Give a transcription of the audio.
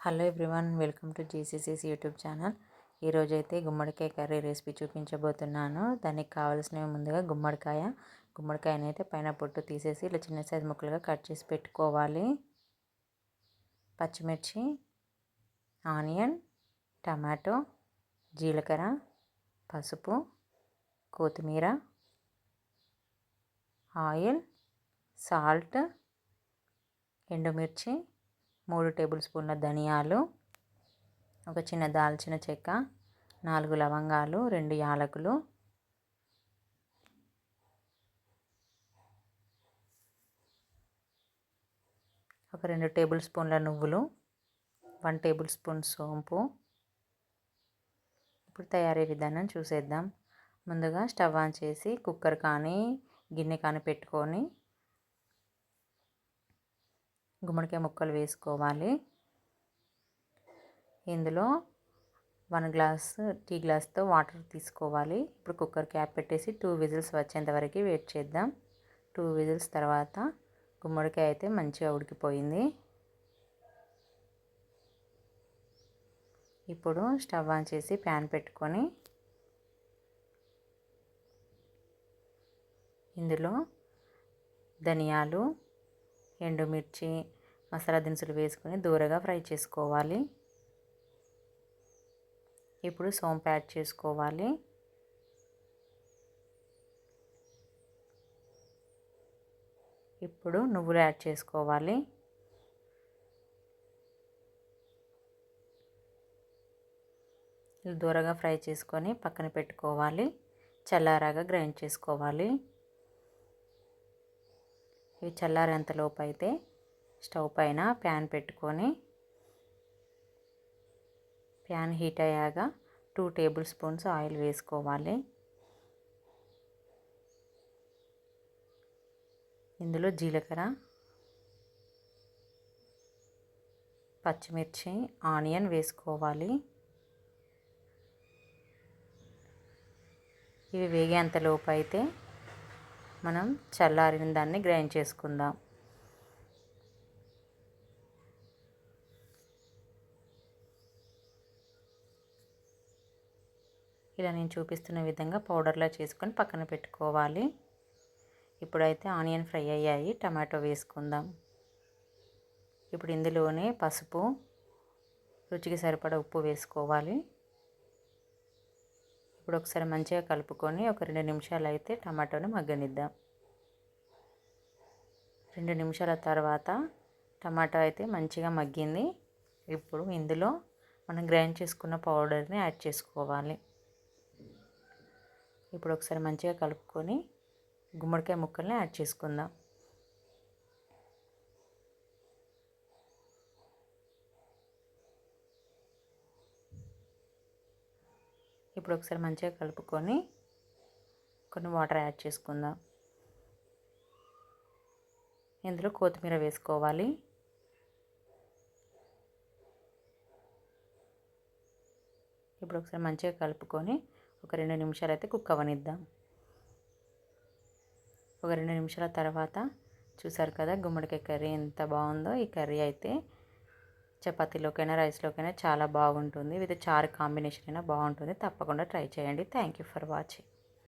Hello everyone, welcome to GCCs YouTube channel. ఈరోజు అయితే గుమ్మడికాయ కర్రీ రెసిపీ చూపించబోతున్నాను. దానికి కావాల్సినవి ముందుగా గుమ్మడికాయని అయితే పైన పొట్టు తీసేసి ఇలా చిన్న సైజు ముక్కలుగా కట్ చేసి పెట్టుకోవాలి. పచ్చిమిర్చి, ఆనియన్, టమాటో, జీలకర్ర, పసుపు, కొత్తిమీర, ఆయిల్, సాల్ట్, ఎండుమిర్చి, 3 టేబుల్ స్పూన్ల ధనియాలు, ఒక చిన్న దాల్చిన చెక్క, 4 లవంగాలు, 2 యాలకులు, ఒక 2 టేబుల్ స్పూన్ల నువ్వులు, 1 టేబుల్ స్పూన్ సోంపు. ఇప్పుడు తయారీ విధానం చూసేద్దాం. ముందుగా స్టవ్ ఆన్ చేసి కుక్కర్ కానీ గిన్నె కానీ పెట్టుకొని గుమ్మడికాయ ముక్కలు వేసుకోవాలి. ఇందులో 1 గ్లాసు టీ గ్లాస్తో వాటర్ తీసుకోవాలి. ఇప్పుడు కుక్కర్ క్యాప్ పెట్టేసి 2 విజిల్స్ వచ్చేంత వరకు వెయిట్ చేద్దాం. 2 విజిల్స్ తర్వాత గుమ్మడికాయ అయితే మంచిగా ఉడికిపోయింది. ఇప్పుడు స్టవ్ ఆన్ చేసి ప్యాన్ పెట్టుకొని ఇందులో ధనియాలు, ఎండుమిర్చి, మసాలా దినుసులు వేసుకొని దూరగా ఫ్రై చేసుకోవాలి. ఇప్పుడు సోంపు యాడ్ చేసుకోవాలి. ఇప్పుడు నువ్వులు యాడ్ చేసుకోవాలి. దూరగా ఫ్రై చేసుకొని పక్కన పెట్టుకోవాలి. చల్లారాగా గ్రైండ్ చేసుకోవాలి. ఇవి చల్లారేంతలోపు అయితే స్టవ్ పైన ప్యాన్ పెట్టుకొని ప్యాన్ హీట్ అయ్యాక 2 టేబుల్ స్పూన్స్ ఆయిల్ వేసుకోవాలి. ఇందులో జీలకర్ర, పచ్చిమిర్చి, ఆనియన్ వేసుకోవాలి. ఇవి వేగేంతలోపు అయితే మనం చల్లారిన దాన్ని గ్రైండ్ చేసుకుందాం. ఇలా నేను చూపిస్తున్న విధంగా పౌడర్లా చేసుకొని పక్కన పెట్టుకోవాలి. ఇప్పుడైతే ఆనియన్ ఫ్రై అయ్యాయి. టమాటో వేసుకుందాం. ఇప్పుడు ఇందులోనే పసుపు, రుచికి సరిపడా ఉప్పు వేసుకోవాలి. ఇప్పుడు ఒకసారి మంచిగా కలుపుకొని ఒక 2 నిమిషాలు అయితే టమాటోని మగ్గనిద్దాం. 2 నిమిషాల తర్వాత టమాటో అయితే మంచిగా మగ్గింది. ఇప్పుడు ఇందులో మనం గ్రైండ్ చేసుకున్న పౌడర్ని యాడ్ చేసుకోవాలి. ఇప్పుడు ఒకసారి మంచిగా కలుపుకొని గుమ్మడికాయ ముక్కల్ని యాడ్ చేసుకుందాం. ఇప్పుడు ఒకసారి మంచిగా కలుపుకొని కొన్ని వాటర్ యాడ్ చేసుకుందాం. ఇందులో కొత్తిమీర వేసుకోవాలి. ఇప్పుడు ఒకసారి మంచిగా కలుపుకొని ఒక 2 నిమిషాలు అయితే కుక్ అవ్వనిద్దాం. ఒక 2 నిమిషాల తర్వాత చూసారు కదా గుమ్మడికాయ కర్రీ ఎంత బాగుందో. ఈ కర్రీ అయితే చపాతీలోకైనా రైస్లోకైనా చాలా బాగుంటుంది. విత్ చారు కాంబినేషన్ అయినా బాగుంటుంది. తప్పకుండా ట్రై చేయండి. Thank you for watching.